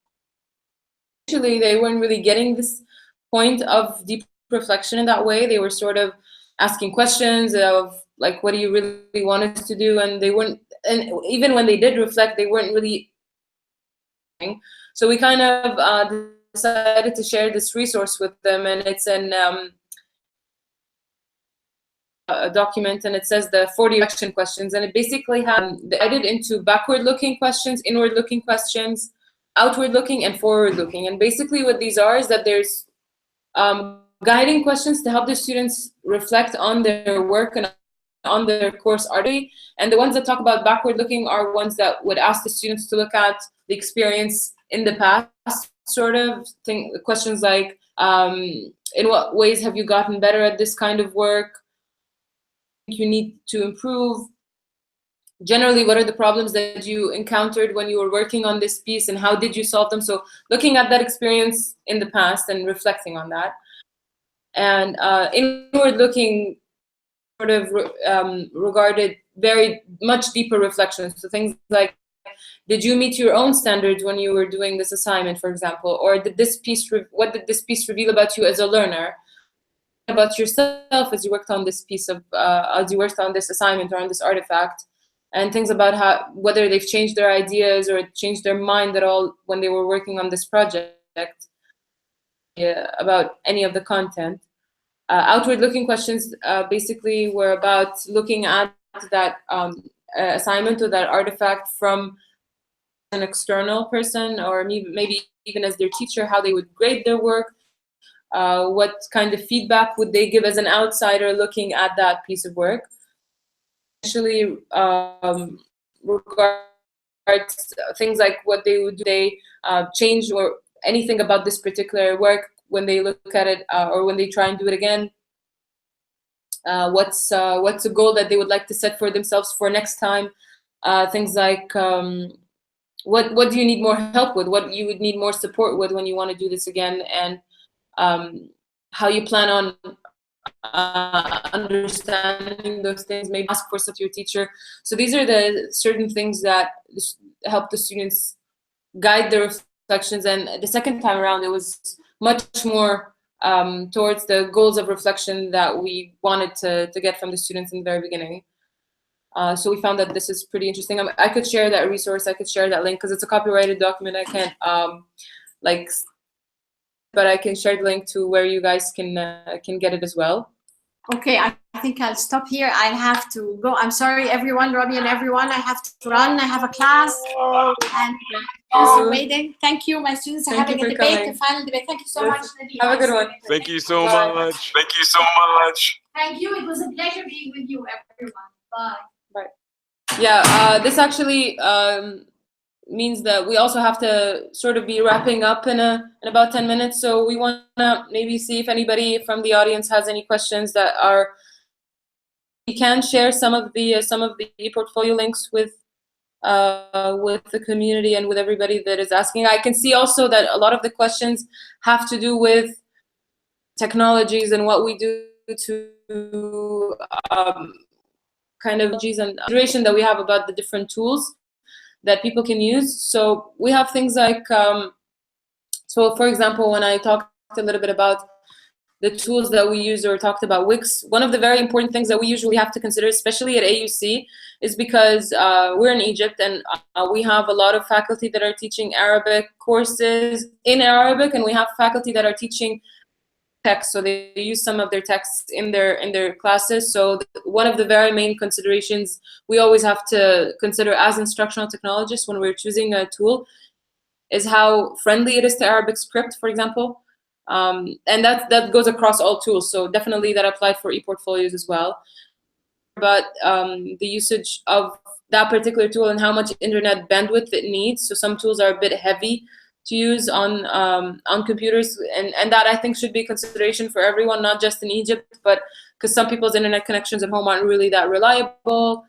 Actually, they weren't really getting this point of deep reflection in that way. They were sort of asking questions of like, what do you really want us to do? And they weren't, and even when they did reflect, they weren't really. So we kind of decided to share this resource with them, and it's an a document, and it says the 40 reflection questions, and it basically has divided into backward-looking questions, inward-looking questions, outward-looking, and forward-looking. And basically what these are is that there's guiding questions to help the students reflect on their work and on their course artery. And the ones that talk about backward-looking are ones that would ask the students to look at the experience in the past, sort of thing. Questions like, in what ways have you gotten better at this kind of work? You need to improve. Generally, what are the problems that you encountered when you were working on this piece, and how did you solve them? So looking at that experience in the past and reflecting on that. And inward-looking sort of regarded very much deeper reflections. So things like, did you meet your own standards when you were doing this assignment, for example? Or did this piece, what did this piece reveal about you as a learner? About yourself as you worked on this piece of, as you worked on this assignment or on this artifact? And things about how, whether they've changed their ideas or changed their mind at all when they were working on this project, about any of the content. Outward-looking questions basically were about looking at that assignment or that artifact from an external person, or maybe even as their teacher, how they would grade their work. What kind of feedback would they give as an outsider looking at that piece of work? Actually, regards things like what they would do, they change or anything about this particular work when they look at it, or when they try and do it again. What's a goal that they would like to set for themselves for next time? Things like, what do you need more help with? What you would need more support with when you want to do this again? And how you plan on understanding those things, maybe ask for support to your teacher. So these are the certain things that help the students guide their reflections. And the second time around, it was much more towards the goals of reflection that we wanted to get from the students in the very beginning. So we found that this is pretty interesting. I could share that resource, I could share that link, because it's a copyrighted document. I can't but I can share the link to where you guys can get it as well. Okay, I think I'll stop here. I have to go. I'm sorry, everyone, Robbie and everyone. I have to run. I have a class, and also waiting. Thank you. My students are having a debate, a final debate. Thank you so much, Nadine. Have a good one. Thank you so much. Thank you so much. Thank you. It was a pleasure being with you, everyone. Bye. Bye. Yeah, this actually means that we also have to sort of be wrapping up in about 10 minutes. So we want to maybe see if anybody from the audience has any questions that are. We can share some of the ePortfolio links with the community and with everybody that is asking. I can see also that a lot of the questions have to do with technologies and what we do to kind of and consideration that we have about the different tools that people can use. So we have things like, so for example, when I talked a little bit about the tools that we use, or talked about Wix, one of the very important things that we usually have to consider, especially at AUC, is because we're in Egypt, and we have a lot of faculty that are teaching Arabic courses in Arabic, and we have faculty that are teaching text, so they use some of their texts in their classes. So one of the very main considerations we always have to consider as instructional technologists when we're choosing a tool is how friendly it is to Arabic script, for example. And that goes across all tools, so definitely that applied for ePortfolios as well. But the usage of that particular tool and how much internet bandwidth it needs. So some tools are a bit heavy to use on computers, and that I think should be a consideration for everyone, not just in Egypt, but because some people's internet connections at home aren't really that reliable.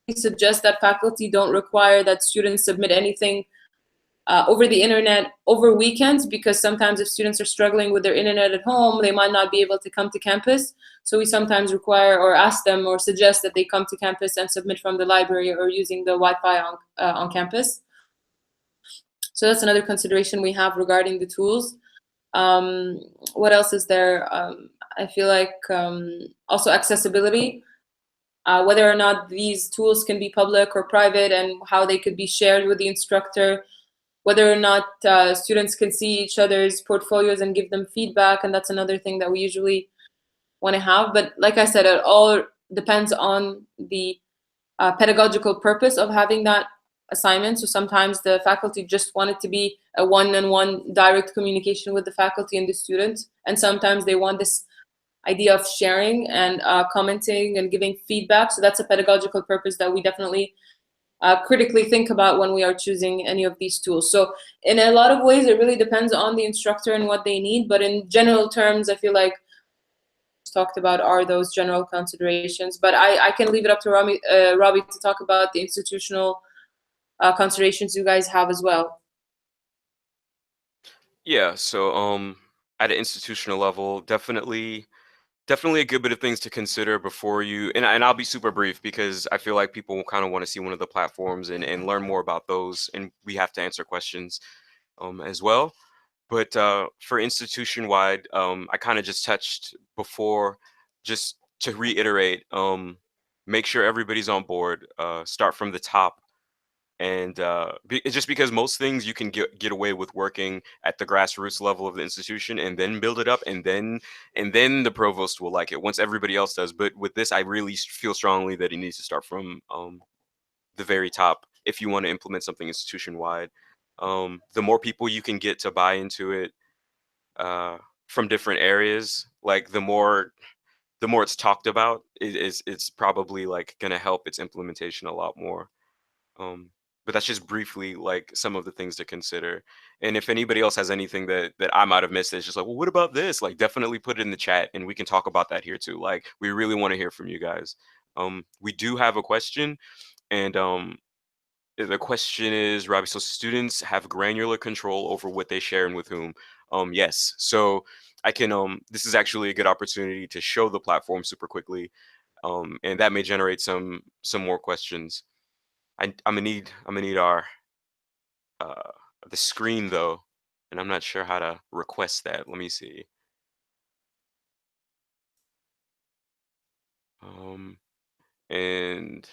We suggest that faculty don't require that students submit anything over the internet over weekends, because sometimes if students are struggling with their internet at home, they might not be able to come to campus. So we sometimes require or ask them or suggest that they come to campus and submit from the library or using the Wi-Fi on campus. So that's another consideration we have regarding the tools. What else is there? I feel like also accessibility, whether or not these tools can be public or private, and how they could be shared with the instructor, whether or not students can see each other's portfolios and give them feedback, and that's another thing that we usually want to have. But like I said, it all depends on the pedagogical purpose of having that assignment. So sometimes the faculty just want it to be a one-on-one direct communication with the faculty and the student, and sometimes they want this idea of sharing and commenting and giving feedback. So that's a pedagogical purpose that we definitely critically think about when we are choosing any of these tools. So in a lot of ways, it really depends on the instructor and what they need. But in general terms, I feel like talked about are those general considerations. But I can leave it up to Robbie to talk about the institutional considerations you guys have as well. Yeah, so at an institutional level, definitely a good bit of things to consider before you, and I'll be super brief because I feel like people kind of want to see one of the platforms and learn more about those, and we have to answer questions as well. But for institution-wide, I kind of just touched before, just to reiterate, make sure everybody's on board, start from the top. And it's just because most things you can get away with working at the grassroots level of the institution and then build it up, and then the provost will like it once everybody else does. But with this, I really feel strongly that it needs to start from the very top if you want to implement something institution wide. The more people you can get to buy into it from different areas, like the more it's talked about, it's probably like going to help its implementation a lot more. But that's just briefly like some of the things to consider. And if anybody else has anything that I might have missed, it's just like, well, what about this? Like, definitely put it in the chat, and we can talk about that here too. Like, we really want to hear from you guys. We do have a question, and the question is, Robbie, so students have granular control over what they share and with whom? Yes. So I can. This is actually a good opportunity to show the platform super quickly, and that may generate some more questions. I'm gonna need our the screen though, and I'm not sure how to request that. Let me see. And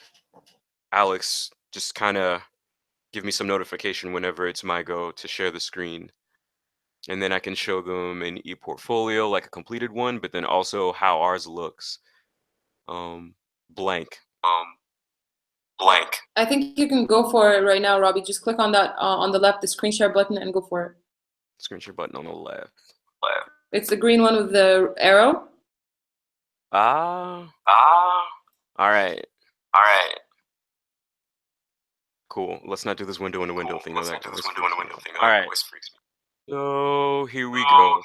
Alex, just kind of give me some notification whenever it's my go to share the screen, and then I can show them an eportfolio, like a completed one, but then also how ours looks. Blank. Blank. I think you can go for it right now, Robbie. Just click on that on the left, the screen share button, and go for it. Screen share button on the left. It's the green one with the arrow. All right. Cool. Let's not do this window in a window thing. All right. So here we go.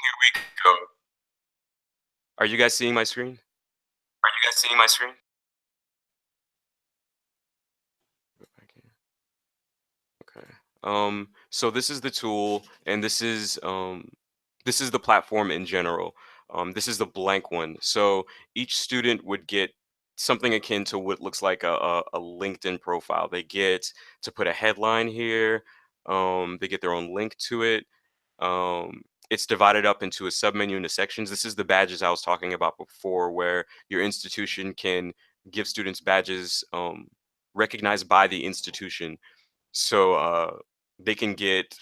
Are you guys seeing my screen? Okay. So this is the tool, and this is the platform in general. This is the blank one. So each student would get something akin to what looks like a LinkedIn profile. They get to put a headline here. They get their own link to it. It's divided up into a submenu into sections. This is the badges I was talking about before, where your institution can give students badges recognized by the institution. So they can get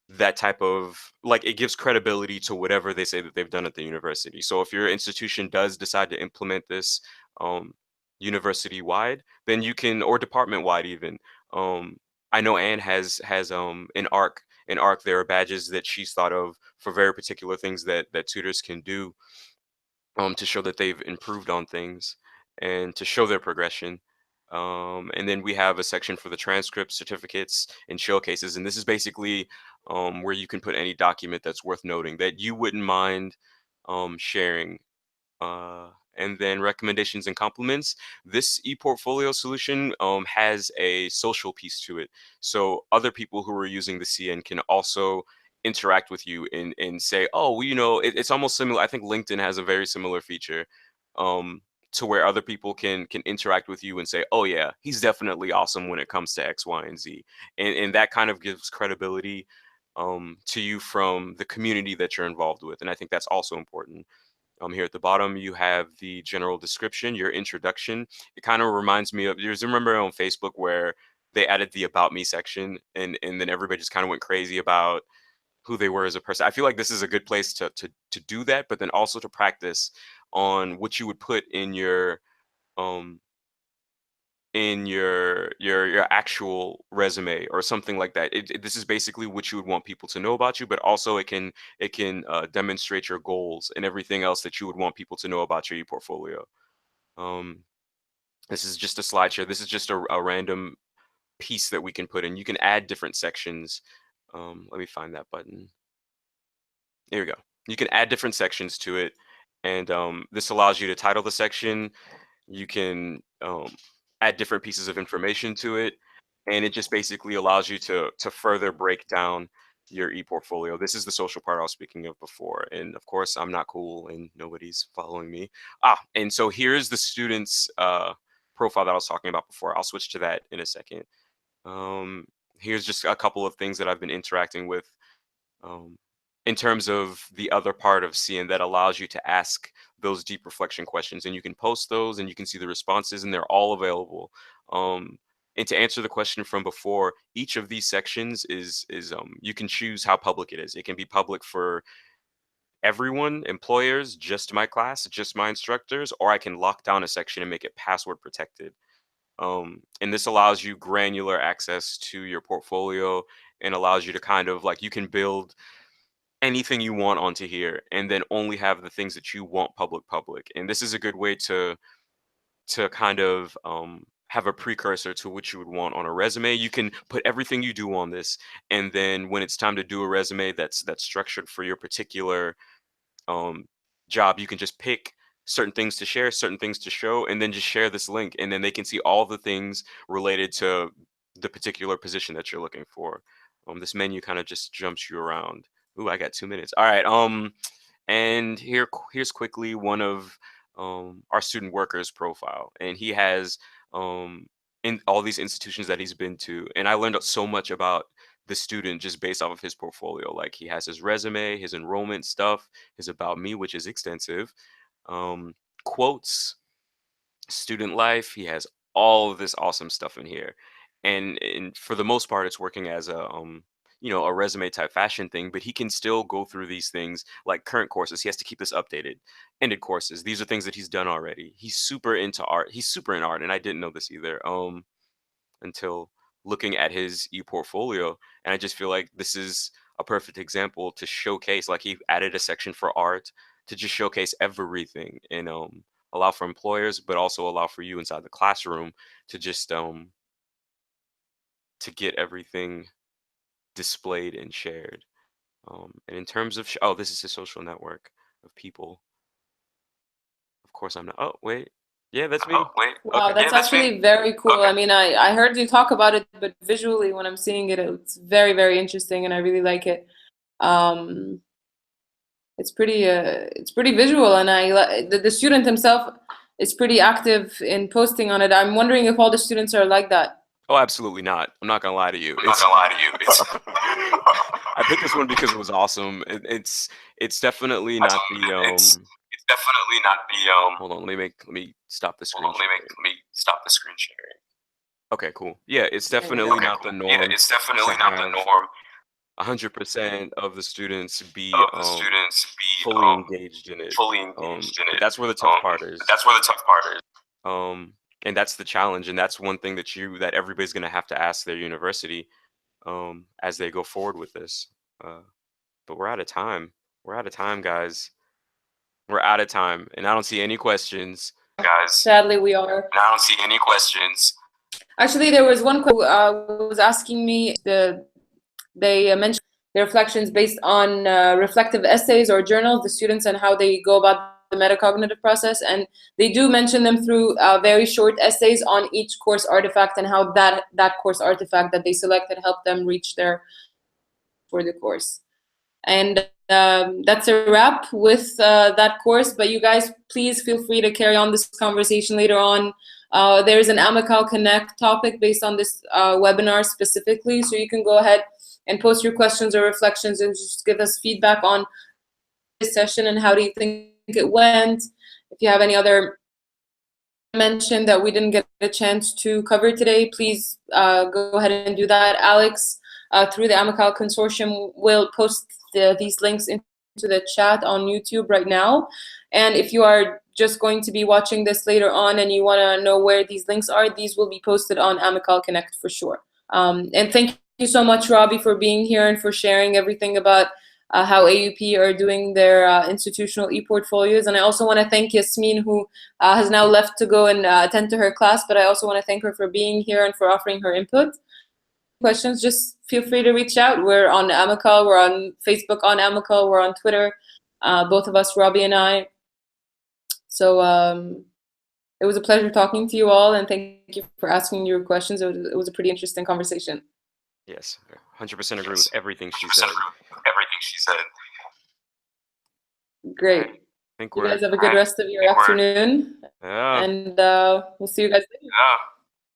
that type of, like, it gives credibility to whatever they say that they've done at the university. So if your institution does decide to implement this university wide, then you can, or department wide even. I know Anne has an ARC. There are badges that she's thought of for very particular things that tutors can do to show that they've improved on things and to show their progression. And then we have a section for the transcripts, certificates, and showcases. And this is basically where you can put any document that's worth noting that you wouldn't mind sharing. And then recommendations and compliments. This ePortfolio solution has a social piece to it. So other people who are using the CN can also interact with you and say, oh, well, you know, it's almost similar. I think LinkedIn has a very similar feature to where other people can interact with you and say, oh yeah, he's definitely awesome when it comes to X, Y, and Z. And that kind of gives credibility to you from the community that you're involved with. And I think that's also important. Here at the bottom, you have the general description, your introduction. It kind of reminds me of, you remember on Facebook where they added the about me section and then everybody just kind of went crazy about who they were as a person. I feel like this is a good place to do that, but then also to practice on what you would put um in your actual resume or something like that. This is basically what you would want people to know about you, but also it can demonstrate your goals and everything else that you would want people to know about your ePortfolio. Um, this is just a slideshare. This is just a random piece that we can put in. You can add different sections. Let me find that button. Here we go. You can add different sections to it, and this allows you to title the section. You can add different pieces of information to it, and it just basically allows you to further break down your ePortfolio. This is the social part I was speaking of before, and of course I'm not cool and nobody's following me. And so here's the student's profile that I was talking about before. I'll switch to that in a second. Um, Here's just a couple of things that I've been interacting with um, in terms of the other part of CN that allows you to ask those deep reflection questions, and you can post those and you can see the responses and they're all available. And to answer the question from before, each of these sections is you can choose how public it is. It can be public for everyone, employers, just my class, just my instructors, or I can lock down a section and make it password protected. And this allows you granular access to your portfolio and allows you to kind of like you can build anything you want onto here and then only have the things that you want public. And this is a good way to kind of have a precursor to what you would want on a resume. You can put everything you do on this, and then when it's time to do a resume that's structured for your particular um, job, you can just pick certain things to share, certain things to show, and then just share this link, and then they can see all the things related to the particular position that you're looking for. This menu kind of just jumps you around. Ooh, I got 2 minutes. All right. And here's quickly one of our student workers profile, and he has in all these institutions that he's been to, and I learned so much about the student just based off of his portfolio. Like he has his resume, his enrollment stuff, his about me, which is extensive, um, quotes, student life. He has all of this awesome stuff in here, and for the most part, it's working as a a resume type fashion thing. But he can still go through these things like current courses. He has to keep this updated. Ended courses. These are things that he's done already. He's super into art. He's super in art, and I didn't know this either. Until looking at his ePortfolio. And I just feel like this is a perfect example to showcase, like he added a section for art to just showcase everything and allow for employers, but also allow for you inside the classroom to just to get everything displayed and shared. And in terms of, oh, this is a social network of people. Of course, I'm not. Oh, wait. Yeah, that's me. Oh, wait. Wow, Okay. that's actually very cool. Okay. I mean, I heard you talk about it, but visually when I'm seeing it, it's very, very interesting and I really like it. Um, it's pretty visual and the student himself is pretty active in posting on it. I'm wondering if all the students are like that. Oh, absolutely not. I'm not gonna lie to you. I'm not gonna lie to you. It's I picked this one because it was awesome. It's definitely not the it's definitely not the Hold on, let me stop the hold screen on, let sharing. me stop the screen sharing. Okay, cool. Yeah, it's There we definitely go. not the Yeah, norm it's to definitely not the have norm 100% of the students be of the students be fully engaged in it. fully engaged in But it. that's where the tough part But is. that's where the tough part is. And that's the challenge, and that's one thing that everybody's gonna have to ask their university as they go forward with this. Uh, but we're out of time. We're out of time, guys. We're out of time, and I don't see any questions. Guys, sadly we are. and I don't see any questions. Actually, there was one who was asking me, they mentioned the reflections based on reflective essays or journals, the students, and how they go about the metacognitive process. And they do mention them through very short essays on each course artifact and how that course artifact that they selected helped them reach their for the course. And that's a wrap with that course. But you guys, please feel free to carry on this conversation later on. There's an AMICAL Connect topic based on this webinar specifically, so you can go ahead and post your questions or reflections and just give us feedback on this session and how do you think it went. If you have any other mention that we didn't get a chance to cover today, please go ahead and do that. Alex, through the AMICAL Consortium, will post these links into the chat on YouTube right now. And if you are just going to be watching this later on and you want to know where these links are, these will be posted on AMICAL Connect for sure. And thank you so much, Robbie, for being here and for sharing everything about how AUP are doing their institutional e-portfolios. And I also want to thank Yasmine, who has now left to go and attend to her class, but I also want to thank her for being here and for offering her input. Questions, just feel free to reach out. We're on AMICAL, we're on Facebook on AMICAL, we're on Twitter, both of us, Robbie and I. So it was a pleasure talking to you all, and thank you for asking your questions. It was a pretty interesting conversation. Yes, 100% agree with everything she said. Great. I think you guys have a good rest of your afternoon. Yeah. And we'll see you guys later. Yeah.